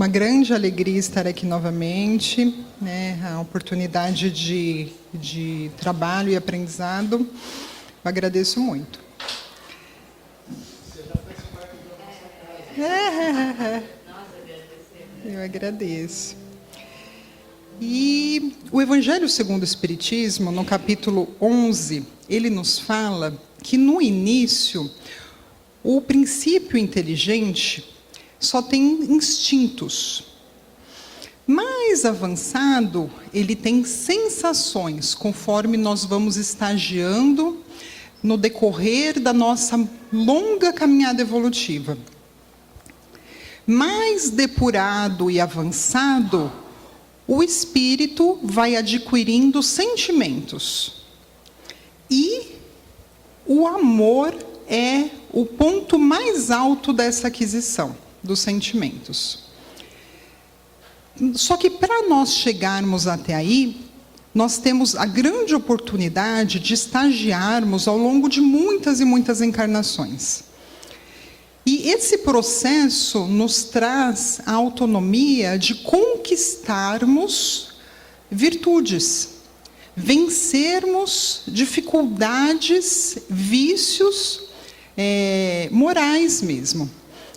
Uma grande alegria estar aqui novamente, né? A oportunidade de trabalho e aprendizado. Eu agradeço muito. Você já faz parte da nossa casa. Eu agradeço. E o Evangelho segundo o Espiritismo, no capítulo 11, ele nos fala que no início, o princípio inteligente só tem instintos. Mais avançado, ele tem sensações, conforme nós vamos estagiando no decorrer da nossa longa caminhada evolutiva. Mais depurado e avançado, o espírito vai adquirindo sentimentos. E o amor é o ponto mais alto dessa aquisição dos sentimentos. Só que para nós chegarmos até aí, nós temos a grande oportunidade de estagiarmos ao longo de muitas e muitas encarnações. E esse processo nos traz a autonomia de conquistarmos virtudes, vencermos dificuldades, vícios morais mesmo.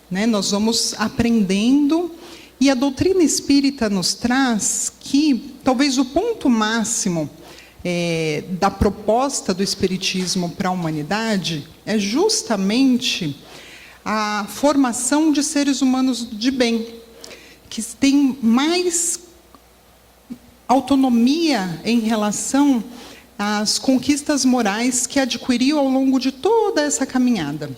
Né? Nós vamos aprendendo, e a doutrina espírita nos traz que talvez o ponto máximo da proposta do Espiritismo para a humanidade é justamente a formação de seres humanos de bem, que têm mais autonomia em relação às conquistas morais que adquiriu ao longo de toda essa caminhada.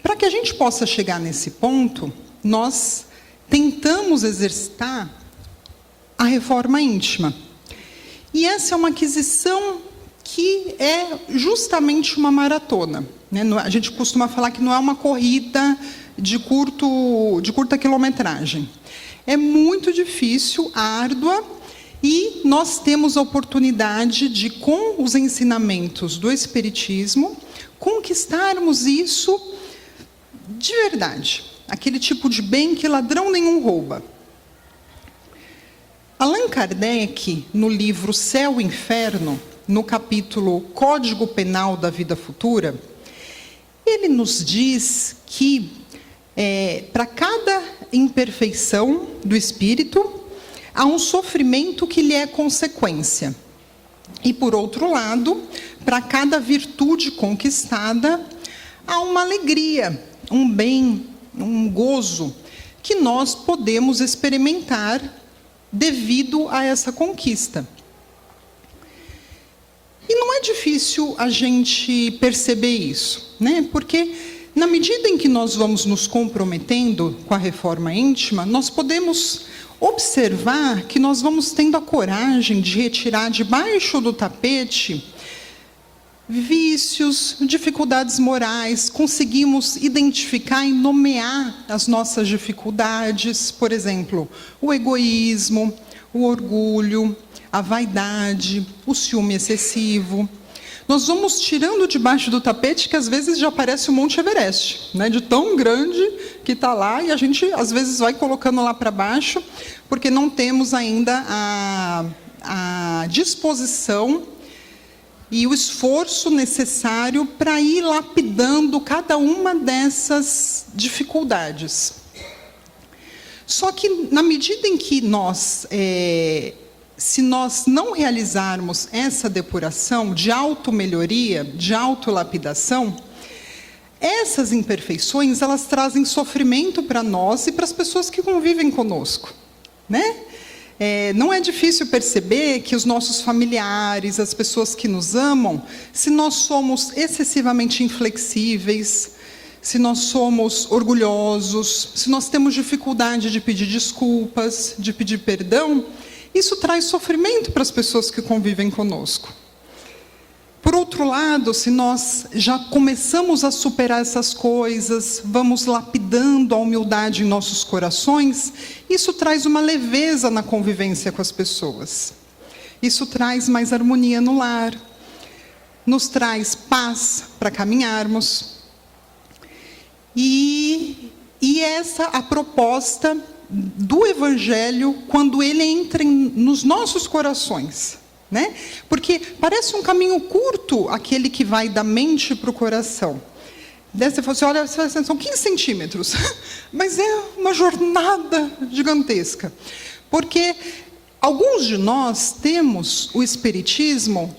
Para que a gente possa chegar nesse ponto, nós tentamos exercitar a reforma íntima. E essa é uma aquisição que é justamente uma maratona. Né? A gente costuma falar que não é uma corrida de curta quilometragem. É muito difícil, árdua, e nós temos a oportunidade de, com os ensinamentos do Espiritismo, conquistarmos isso de verdade. Aquele tipo de bem que ladrão nenhum rouba. Allan Kardec, no livro Céu e Inferno, no capítulo Código Penal da Vida Futura, ele nos diz que para cada imperfeição do espírito, há um sofrimento que lhe é consequência. E, por outro lado, para cada virtude conquistada, há uma alegria, um bem, um gozo, que nós podemos experimentar devido a essa conquista. E não é difícil a gente perceber isso, né? Porque, na medida em que nós vamos nos comprometendo com a reforma íntima, nós podemos observar que nós vamos tendo a coragem de retirar debaixo do tapete vícios, dificuldades morais, conseguimos identificar e nomear as nossas dificuldades, por exemplo, o egoísmo, o orgulho, a vaidade, o ciúme excessivo. Nós vamos tirando debaixo do tapete que às vezes já parece o Monte Everest, né? De tão grande que está lá, e a gente às vezes vai colocando lá para baixo, porque não temos ainda a disposição e o esforço necessário para ir lapidando cada uma dessas dificuldades. Só que, na medida em que se nós não realizarmos essa depuração de automelhoria, de autolapidação, essas imperfeições, elas trazem sofrimento para nós e para as pessoas que convivem conosco, né? Não é difícil perceber que os nossos familiares, as pessoas que nos amam, se nós somos excessivamente inflexíveis, se nós somos orgulhosos, se nós temos dificuldade de pedir desculpas, de pedir perdão, isso traz sofrimento para as pessoas que convivem conosco. Por outro lado, se nós já começamos a superar essas coisas, vamos lapidando a humildade em nossos corações, isso traz uma leveza na convivência com as pessoas. Isso traz mais harmonia no lar, nos traz paz para caminharmos. E E essa a proposta do Evangelho quando ele entra nos nossos corações, né? Porque parece um caminho curto aquele que vai da mente para o coração. Daí você fala assim, olha, são 15 centímetros, mas é uma jornada gigantesca. Porque alguns de nós temos o Espiritismo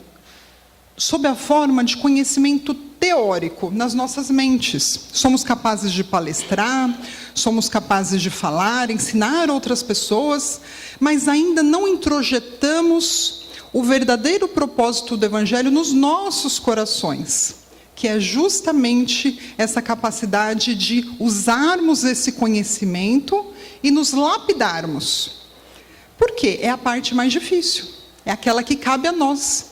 sob a forma de conhecimento teórico nas nossas mentes. Somos capazes de palestrar, somos capazes de falar, ensinar outras pessoas, mas ainda não introjetamos o verdadeiro propósito do Evangelho nos nossos corações, que é justamente essa capacidade de usarmos esse conhecimento e nos lapidarmos. Por quê? É a parte mais difícil, é aquela que cabe a nós,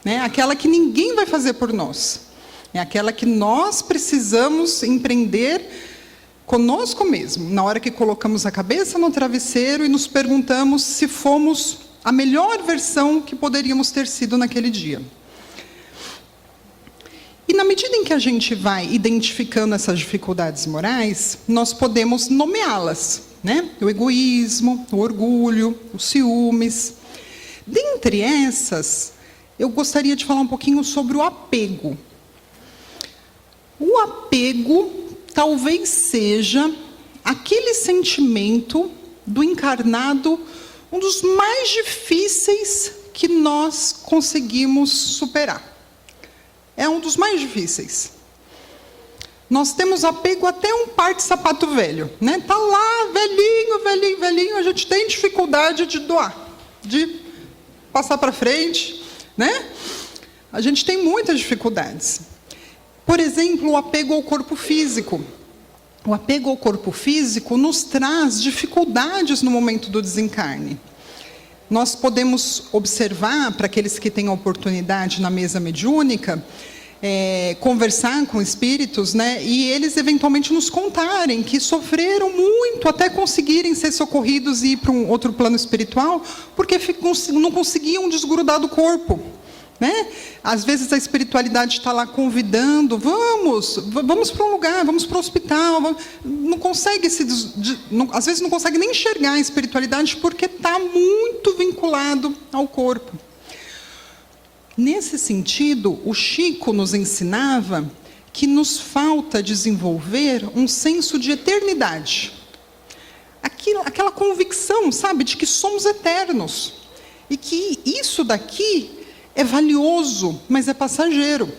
né? Aquela que ninguém vai fazer por nós, é aquela que nós precisamos empreender conosco mesmo, na hora que colocamos a cabeça no travesseiro e nos perguntamos se fomos a melhor versão que poderíamos ter sido naquele dia. E na medida em que a gente vai identificando essas dificuldades morais, nós podemos nomeá-las, né? O egoísmo, o orgulho, os ciúmes. Dentre essas, eu gostaria de falar um pouquinho sobre o apego. O apego talvez seja aquele sentimento do encarnado, um dos mais difíceis que nós conseguimos superar. É um dos mais difíceis. Nós temos apego até um par de sapato velho, né? Tá lá, velhinho, velhinho, velhinho, a gente tem dificuldade de doar, de passar para frente, né? A gente tem muitas dificuldades. Por exemplo, o apego ao corpo físico. O apego ao corpo físico nos traz dificuldades no momento do desencarne. Nós podemos observar, para aqueles que têm a oportunidade na mesa mediúnica, conversar com espíritos, né, e eles eventualmente nos contarem que sofreram muito até conseguirem ser socorridos e ir para um outro plano espiritual, porque não conseguiam desgrudar do corpo, né? Às vezes a espiritualidade está lá convidando, vamos para um lugar, vamos para o hospital, não consegue às vezes não consegue nem enxergar a espiritualidade porque está muito vinculado ao corpo. Nesse sentido, o Chico nos ensinava que nos falta desenvolver um senso de eternidade. Aquela convicção, sabe, de que somos eternos. E que isso daqui é valioso, mas é passageiro.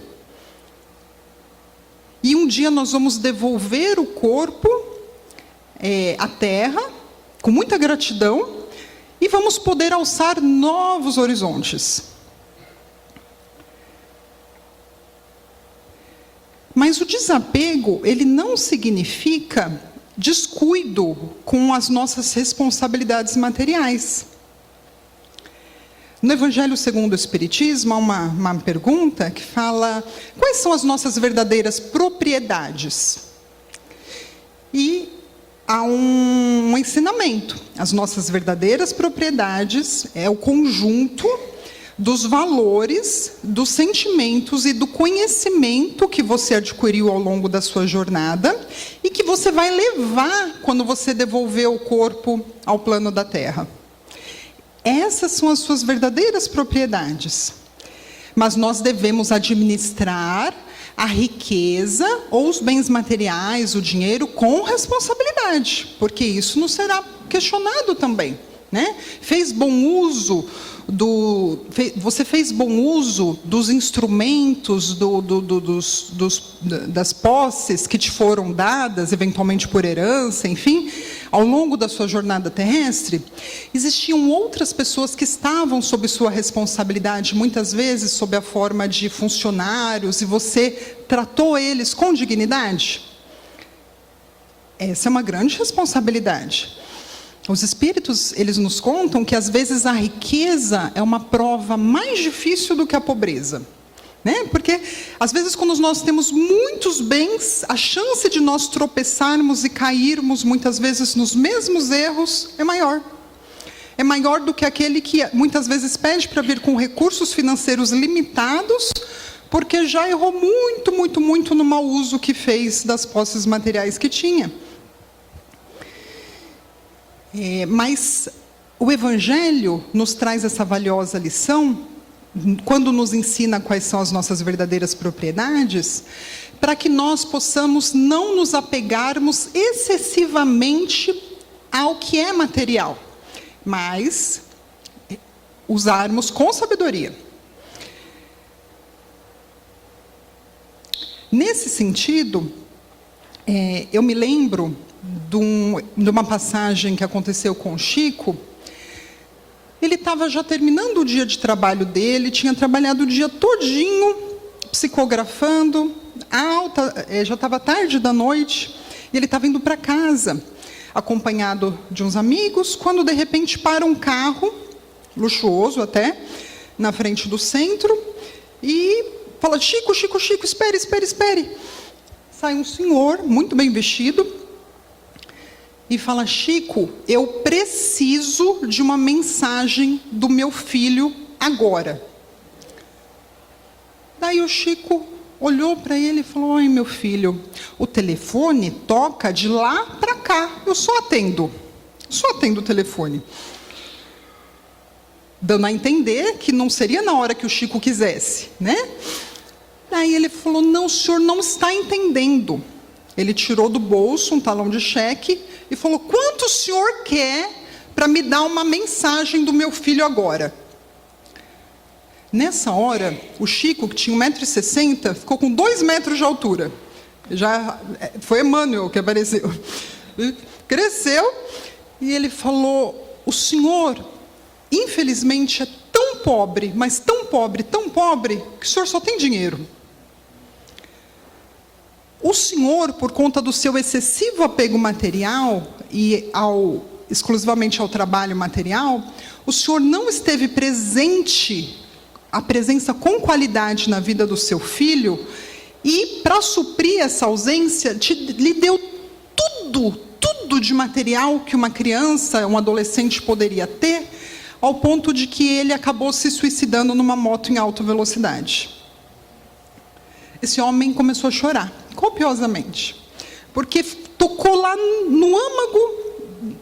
E um dia nós vamos devolver o corpo à terra, com muita gratidão, e vamos poder alçar novos horizontes. Mas o desapego, ele não significa descuido com as nossas responsabilidades materiais. No Evangelho segundo o Espiritismo, há uma pergunta que fala: quais são as nossas verdadeiras propriedades? E há um ensinamento. As nossas verdadeiras propriedades é o conjunto dos valores, dos sentimentos e do conhecimento que você adquiriu ao longo da sua jornada e que você vai levar quando você devolver o corpo ao plano da Terra. Essas são as suas verdadeiras propriedades. Mas nós devemos administrar a riqueza ou os bens materiais, o dinheiro, com responsabilidade, porque isso nos será questionado também, né? Você fez bom uso dos instrumentos, das posses que te foram dadas, eventualmente por herança, enfim, ao longo da sua jornada terrestre? Existiam outras pessoas que estavam sob sua responsabilidade, muitas vezes sob a forma de funcionários, e você tratou eles com dignidade? Essa é uma grande responsabilidade. Os espíritos, eles nos contam que às vezes a riqueza é uma prova mais difícil do que a pobreza, né? Porque às vezes quando nós temos muitos bens, a chance de nós tropeçarmos e cairmos muitas vezes nos mesmos erros é maior. É maior do que aquele que muitas vezes pede para vir com recursos financeiros limitados, porque já errou muito, muito, muito no mau uso que fez das posses materiais que tinha. Mas o Evangelho nos traz essa valiosa lição, quando nos ensina quais são as nossas verdadeiras propriedades, para que nós possamos não nos apegarmos excessivamente ao que é material, mas usarmos com sabedoria. Nesse sentido, eu me lembro de uma passagem que aconteceu com o Chico. Ele estava já terminando o dia de trabalho dele, tinha trabalhado o dia todinho, psicografando, já estava tarde da noite, e ele estava indo para casa, acompanhado de uns amigos, quando de repente para um carro, luxuoso até, na frente do centro, e fala: Chico, Chico, Chico, espere, espere, espere. Sai um senhor, muito bem vestido, e fala: Chico, eu preciso de uma mensagem do meu filho agora. Daí o Chico olhou para ele e falou: oi, meu filho, o telefone toca de lá para cá, eu só atendo o telefone. Dando a entender que não seria na hora que o Chico quisesse, né? Daí ele falou: não, o senhor não está entendendo. Ele tirou do bolso um talão de cheque e falou: quanto o senhor quer para me dar uma mensagem do meu filho agora? Nessa hora, o Chico, que tinha 1,60 m, ficou com 2 metros de altura. Já foi Emmanuel que apareceu. Cresceu e ele falou: o senhor, infelizmente, é tão pobre, mas tão pobre, que o senhor só tem dinheiro. O senhor, por conta do seu excessivo apego material e exclusivamente ao trabalho material, o senhor não esteve presente, a presença com qualidade na vida do seu filho, e para suprir essa ausência, lhe deu tudo de material que uma criança, um adolescente poderia ter, ao ponto de que ele acabou se suicidando numa moto em alta velocidade. Esse homem começou a chorar, copiosamente, porque tocou lá no âmago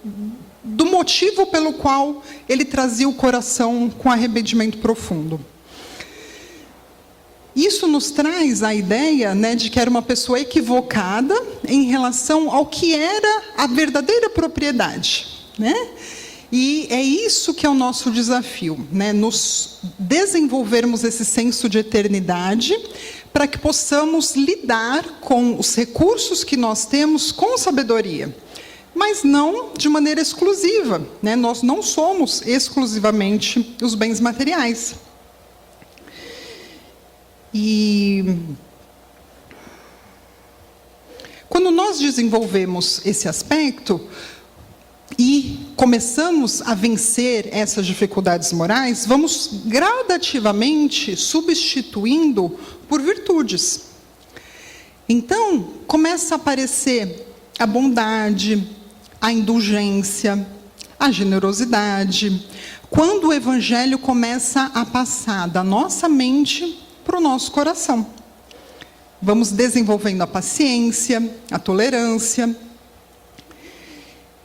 do motivo pelo qual ele trazia o coração com arrependimento profundo. Isso nos traz a ideia, né, de que era uma pessoa equivocada em relação ao que era a verdadeira propriedade, né? E é isso que é o nosso desafio, né? Nos desenvolvermos esse senso de eternidade, para que possamos lidar com os recursos que nós temos com sabedoria, mas não de maneira exclusiva, né? Nós não somos exclusivamente os bens materiais. E quando nós desenvolvemos esse aspecto e começamos a vencer essas dificuldades morais, vamos gradativamente substituindo por virtudes. Então, começa a aparecer a bondade, a indulgência, a generosidade, quando o Evangelho começa a passar da nossa mente para o nosso coração. Vamos desenvolvendo a paciência, a tolerância.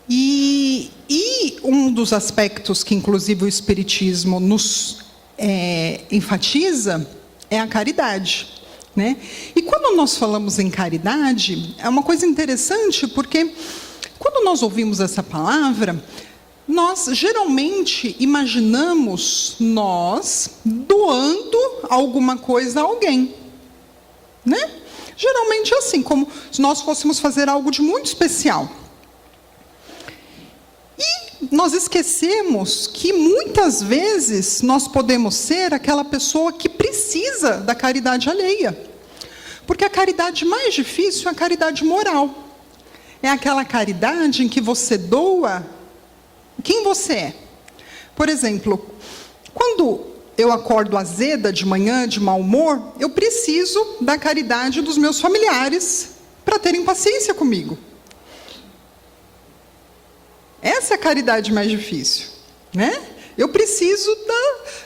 E um dos aspectos que, inclusive, o Espiritismo nos enfatiza é a caridade, né? E quando nós falamos em caridade, é uma coisa interessante, porque quando nós ouvimos essa palavra, nós geralmente imaginamos nós doando alguma coisa a alguém, né? Geralmente é assim, como se nós fôssemos fazer algo de muito especial. E nós esquecemos que muitas vezes nós podemos ser aquela pessoa que precisa da caridade alheia. Porque a caridade mais difícil é a caridade moral. É aquela caridade em que você doa quem você é. Por exemplo, quando eu acordo azeda de manhã, de mau humor, eu preciso da caridade dos meus familiares para terem paciência comigo. Essa é a caridade mais difícil, né? Eu preciso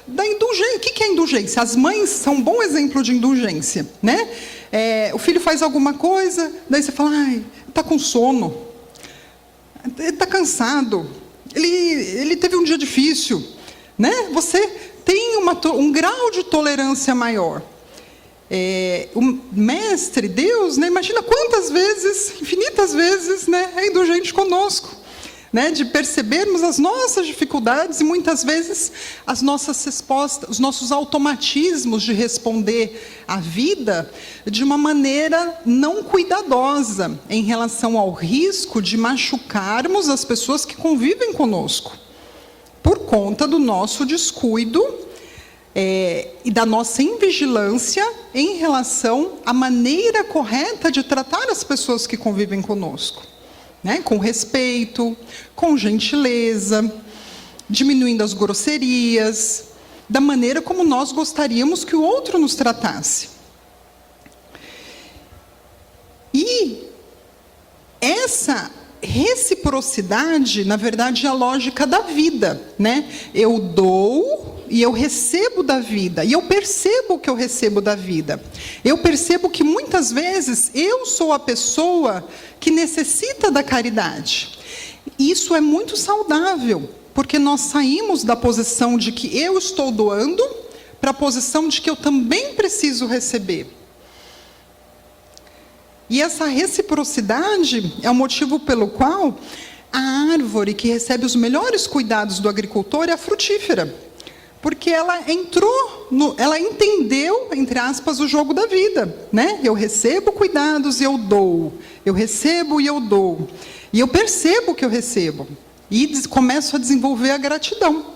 da indulgência. O que é indulgência? As mães são um bom exemplo de indulgência, né? O filho faz alguma coisa, daí você fala: ai, está com sono, está cansado, ele teve um dia difícil, né? Você tem um grau de tolerância maior. O Mestre, Deus, né? Imagina quantas vezes, infinitas vezes, né? É indulgente conosco. Né, de percebermos as nossas dificuldades e muitas vezes as nossas respostas, os nossos automatismos de responder à vida de uma maneira não cuidadosa em relação ao risco de machucarmos as pessoas que convivem conosco, por conta do nosso descuido e da nossa invigilância em relação à maneira correta de tratar as pessoas que convivem conosco. Né, com respeito, com gentileza, diminuindo as grosserias, da maneira como nós gostaríamos que o outro nos tratasse. E essa reciprocidade, na verdade, é a lógica da vida, né? Eu dou e eu recebo da vida, e eu percebo que eu recebo da vida. Eu percebo que muitas vezes eu sou a pessoa que necessita da caridade. Isso é muito saudável, porque nós saímos da posição de que eu estou doando para a posição de que eu também preciso receber. E essa reciprocidade é o motivo pelo qual a árvore que recebe os melhores cuidados do agricultor é a frutífera. Porque ela ela entendeu, entre aspas, o jogo da vida, né? Eu recebo cuidados e eu dou. Eu recebo e eu dou. E eu percebo que eu recebo. E começo a desenvolver a gratidão.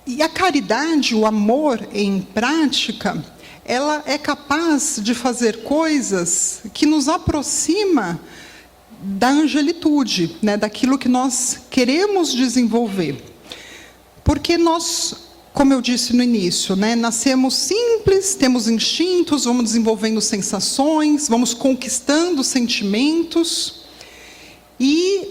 E a caridade, o amor em prática, ela é capaz de fazer coisas que nos aproxima da angelitude, né, daquilo que nós queremos desenvolver. Porque nós, como eu disse no início, né, nascemos simples, temos instintos, vamos desenvolvendo sensações, vamos conquistando sentimentos. E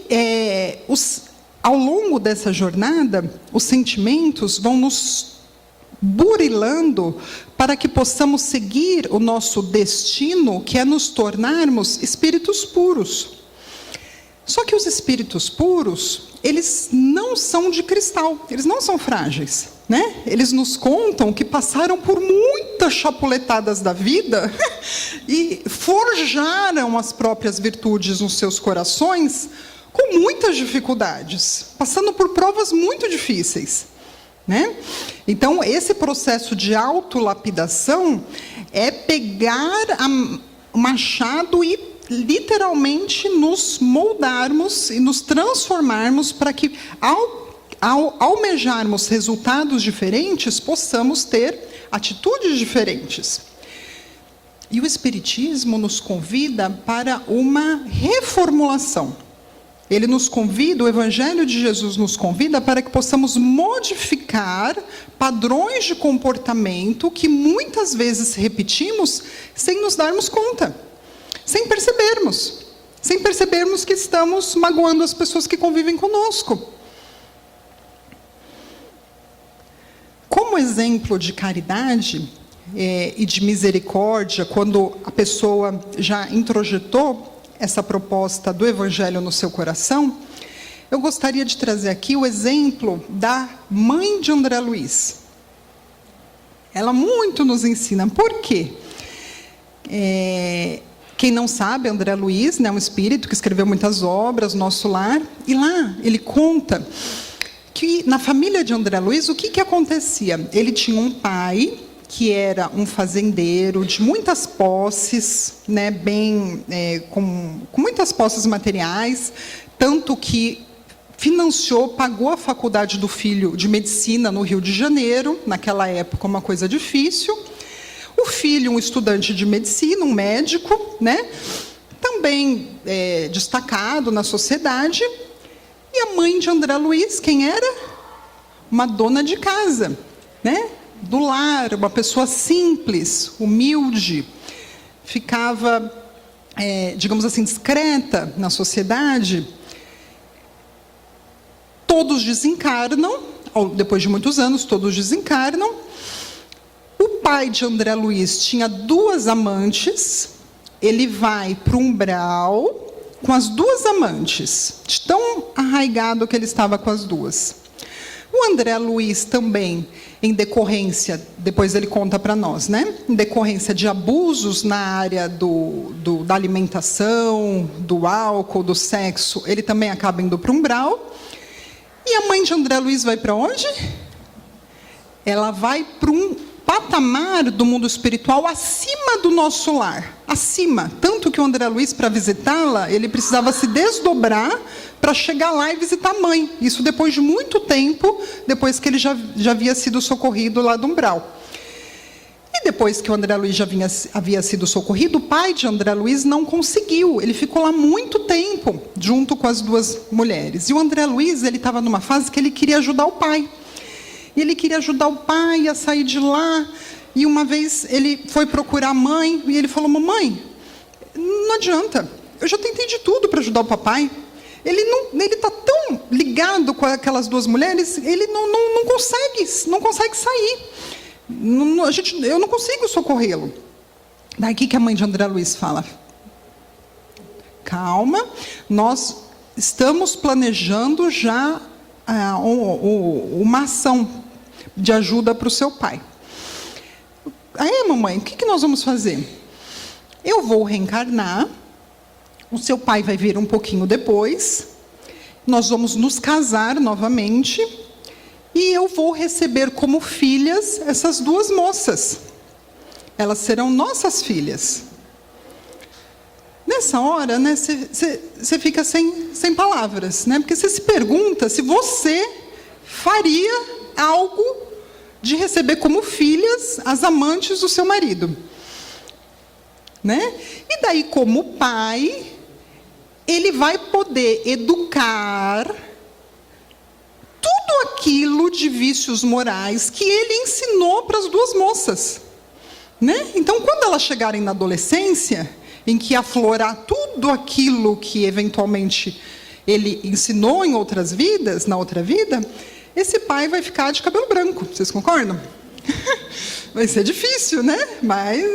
ao longo dessa jornada, os sentimentos vão nos burilando para que possamos seguir o nosso destino, que é nos tornarmos espíritos puros. Só que os espíritos puros, eles não são de cristal, eles não são frágeis, né? Eles nos contam que passaram por muitas chapuletadas da vida e forjaram as próprias virtudes nos seus corações com muitas dificuldades, passando por provas muito difíceis, né? Então, esse processo de autolapidação é pegar o machado e literalmente nos moldarmos e nos transformarmos para que, ao almejarmos resultados diferentes, possamos ter atitudes diferentes. E o Espiritismo nos convida para uma reformulação. Ele nos convida, o Evangelho de Jesus nos convida para que possamos modificar padrões de comportamento que muitas vezes repetimos sem nos darmos conta. Sem percebermos que estamos magoando as pessoas que convivem conosco. Como exemplo de caridade e de misericórdia, quando a pessoa já introjetou essa proposta do Evangelho no seu coração, eu gostaria de trazer aqui o exemplo da mãe de André Luiz. Ela muito nos ensina. Por quê? Quem não sabe, André Luiz, né, um espírito que escreveu muitas obras, Nosso Lar, e lá ele conta que na família de André Luiz, o que acontecia? Ele tinha um pai que era um fazendeiro de muitas posses, né, com muitas posses materiais, tanto que pagou a faculdade do filho de medicina no Rio de Janeiro, naquela época uma coisa difícil. O filho, um estudante de medicina, um médico, né, também destacado na sociedade. E a mãe de André Luiz, quem era? Uma dona de casa, né, do lar, uma pessoa simples, humilde, ficava, digamos assim, discreta na sociedade. Todos desencarnam, depois de muitos anos, todos desencarnam. O pai de André Luiz tinha 2 amantes, ele vai para o umbral, com as duas amantes, de tão arraigado que ele estava com as duas. O André Luiz também, em decorrência, depois ele conta para nós, né? Em decorrência de abusos na área da alimentação, do álcool, do sexo, ele também acaba indo para o umbral. E a mãe de André Luiz vai para onde? Ela vai para um patamar do mundo espiritual acima do nosso lar. Acima. Tanto que o André Luiz, para visitá-la, ele precisava se desdobrar para chegar lá e visitar a mãe. Isso depois de muito tempo, depois que ele já havia sido socorrido lá do umbral. E depois que o André Luiz havia sido socorrido, o pai de André Luiz não conseguiu. Ele ficou lá muito tempo, junto com as duas mulheres. E o André Luiz, ele estava numa fase que ele queria ajudar o pai. E ele queria ajudar o pai a sair de lá. E uma vez ele foi procurar a mãe e ele falou: mamãe, não adianta. Eu já tentei de tudo para ajudar o papai. Ele está tão ligado com aquelas duas mulheres, ele não consegue sair. Eu não consigo socorrê-lo. Daí o que a mãe de André Luiz fala? Calma, nós estamos planejando já uma ação de ajuda para o seu pai. Aí, mamãe, o que nós vamos fazer? Eu vou reencarnar, o seu pai vai vir um pouquinho depois, nós vamos nos casar novamente, e eu vou receber como filhas essas duas moças. Elas serão nossas filhas. Nessa hora, né, você fica sem palavras, né? Porque você se pergunta se você faria algo de receber como filhas as amantes do seu marido. Né? E daí, como pai, ele vai poder educar tudo aquilo de vícios morais que ele ensinou para as duas moças. Né? Então, quando elas chegarem na adolescência, em que aflorar tudo aquilo que eventualmente ele ensinou em outras vidas, na outra vida, esse pai vai ficar de cabelo branco. Vocês concordam? Vai ser difícil, né? Mas,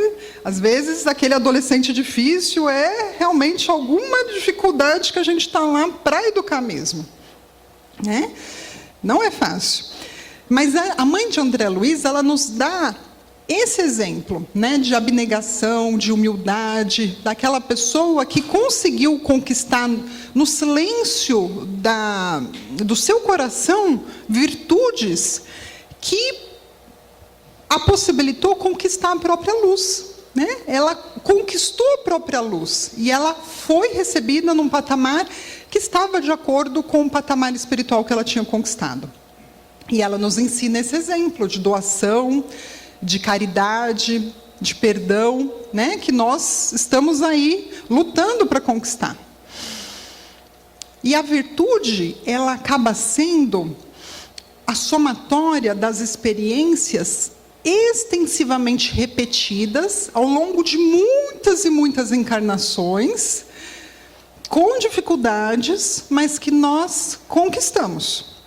às vezes, aquele adolescente difícil é realmente alguma dificuldade que a gente está lá para educar mesmo. Né? Não é fácil. Mas a mãe de André Luiz, ela nos dá esse exemplo, né, de abnegação, de humildade, daquela pessoa que conseguiu conquistar no silêncio do seu coração virtudes que a possibilitou conquistar a própria luz. Né? Ela conquistou a própria luz e ela foi recebida num patamar que estava de acordo com o patamar espiritual que ela tinha conquistado. E ela nos ensina esse exemplo de doação, de caridade, de perdão, né, que nós estamos aí lutando para conquistar. E a virtude, ela acaba sendo a somatória das experiências extensivamente repetidas ao longo de muitas e muitas encarnações, com dificuldades, mas que nós conquistamos.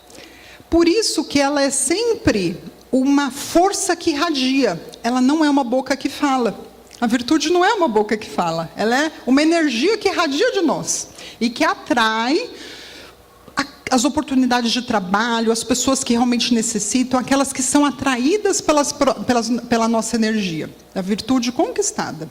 Por isso que ela é sempre uma força que irradia, ela não é uma boca que fala. A virtude não é uma boca que fala, ela é uma energia que irradia de nós e que atrai as oportunidades de trabalho, as pessoas que realmente necessitam, aquelas que são atraídas pela nossa energia, a virtude conquistada.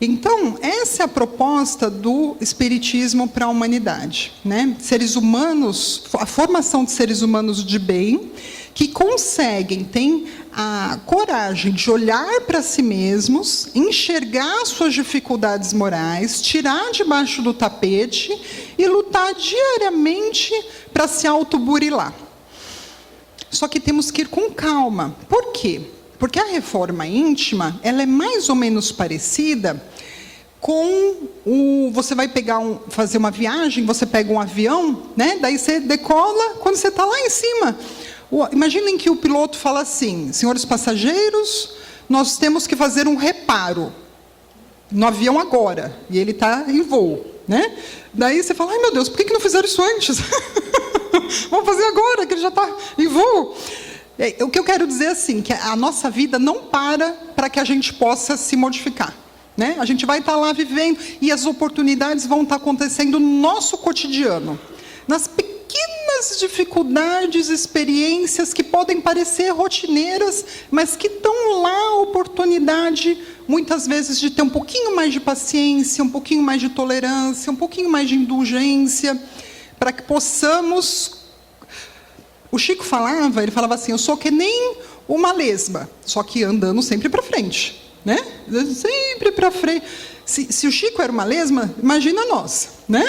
Então, essa é a proposta do Espiritismo para a humanidade. Né? Seres humanos, a formação de seres humanos de bem, que conseguem, têm a coragem de olhar para si mesmos, enxergar suas dificuldades morais, tirar debaixo do tapete e lutar diariamente para se autoburilar. Só que temos que ir com calma. Por quê? Porque a reforma íntima, ela é mais ou menos parecida com você vai fazer uma viagem, você pega um avião, né? Daí você decola quando você está lá em cima. Imaginem que o piloto fala assim: senhores passageiros, nós temos que fazer um reparo no avião agora, e ele está em voo. Né? Daí você fala: ai meu Deus, por que não fizeram isso antes? Vamos fazer agora, que ele já está em voo. O que eu quero dizer é assim, que a nossa vida não para que a gente possa se modificar. né? A gente vai estar lá vivendo e as oportunidades vão estar acontecendo no nosso cotidiano. Nas pequenas dificuldades, experiências que podem parecer rotineiras, mas que dão lá a oportunidade, muitas vezes, de ter um pouquinho mais de paciência, um pouquinho mais de tolerância, um pouquinho mais de indulgência, para que possamos... O Chico falava, ele falava assim, eu sou que nem uma lesma, só que andando sempre para frente, né? Sempre para frente. Se o Chico era uma lesma, imagina nós, né?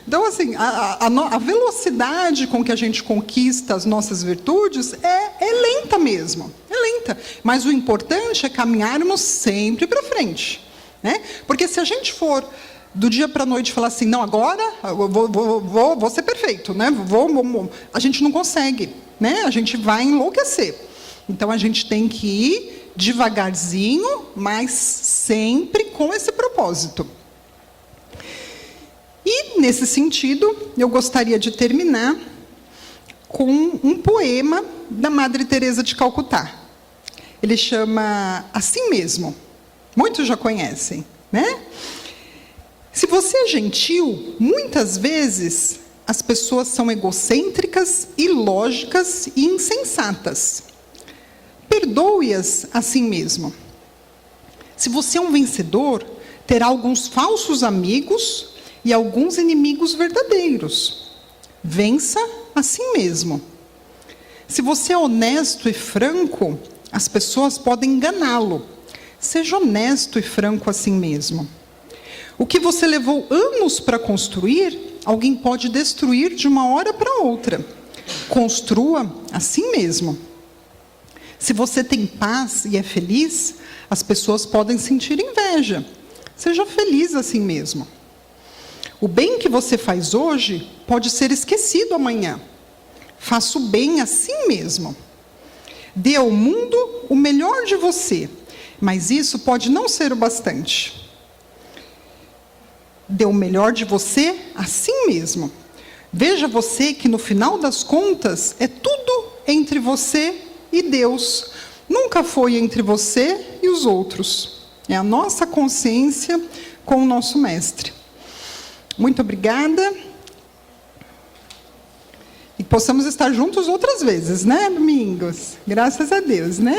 Então, assim, a velocidade com que a gente conquista as nossas virtudes é lenta mesmo, é lenta. Mas o importante é caminharmos sempre para frente, né? Porque se a gente for do dia para a noite falar assim, não, agora eu vou ser perfeito, né? A gente não consegue, né? A gente vai enlouquecer. Então, a gente tem que ir devagarzinho, mas sempre com esse propósito. E, nesse sentido, eu gostaria de terminar com um poema da Madre Teresa de Calcutá. Ele chama Assim Mesmo. Muitos já conhecem, né? Se você é gentil, muitas vezes as pessoas são egocêntricas, ilógicas e insensatas. Perdoe-as assim mesmo. Se você é um vencedor, terá alguns falsos amigos e alguns inimigos verdadeiros. Vença assim mesmo. Se você é honesto e franco, as pessoas podem enganá-lo. Seja honesto e franco assim mesmo. O que você levou anos para construir, alguém pode destruir de uma hora para outra. Construa assim mesmo. Se você tem paz e é feliz, as pessoas podem sentir inveja. Seja feliz assim mesmo. O bem que você faz hoje pode ser esquecido amanhã. Faça o bem assim mesmo. Dê ao mundo o melhor de você, mas isso pode não ser o bastante. Dê o melhor de você assim mesmo. Veja você que no final das contas é tudo entre você e Deus. Nunca foi entre você e os outros. É a nossa consciência com o nosso mestre. Muito obrigada. E possamos estar juntos outras vezes, né, Domingos? Graças a Deus, né?